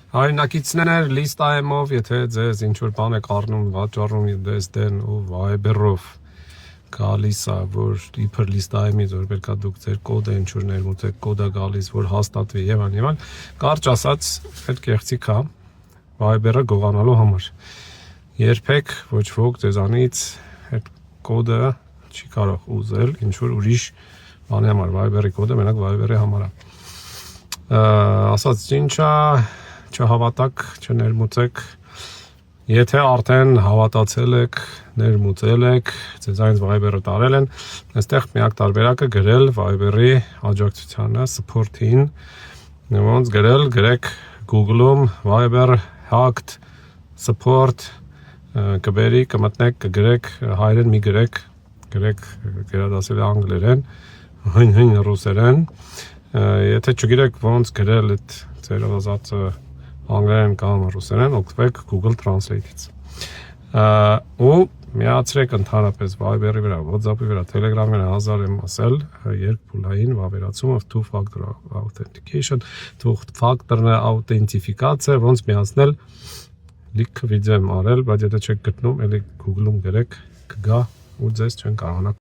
Հայրենակիցներ լիստայմով, եթե ձեզ ինչ-որ բան եք առնում, վաճառում դες դեն ու Viber-ով գալիս է, որ իբր լիստայմից, որ պետք է դուք ձեր կոդը ինչ-որ ներմուծեք, կոդը գալիս, որ հաստատվի եւ այլն, կարճ ասած, այդ կեղծիք է Viber-ը գողանալու համար։ Երբեք ոչ ոք ձեզանից այդ կոդը չի կարող ուզել ինչ-որ ուրիշ բանի համար, Viber-ի կոդը մենակ Viber-ի համար է։ Ասած ինչա չհավատակ, չներմուծեք, եթե արդեն հավատացել եք, ներմուծել եք, ձեզանից Viber-ը տարել են, այստեղ միակ տարբերակը գրել Viber-ի աջակցությանը, support-ին, ոնց գրեք Google-ում Viber hacked support կբերի, կմտնեք, կգրեք հայերեն մի գրեք գերադասել անգլերեն, հին ռուսերեն, եթե չգիրեք ոնց գրել այդ ձեր ասածը անգլերեն կամ ռուսերեն, օգտվեք Google Translate-ից։ Ու միացրեք ընդհանրապես Viber-ի վրա, WhatsApp-ի վրա, Telegram-ի վրա 1000 եմ ասել, երկփուլային վավերացումը, two-factor authentication, two-factor authentification, ոնց միացնել, լիքը վիդեո եմ արել, բայց եթե չեք գտնում, էլի Google-ում գրեք, կգա ու ձեզ չեն կարողանա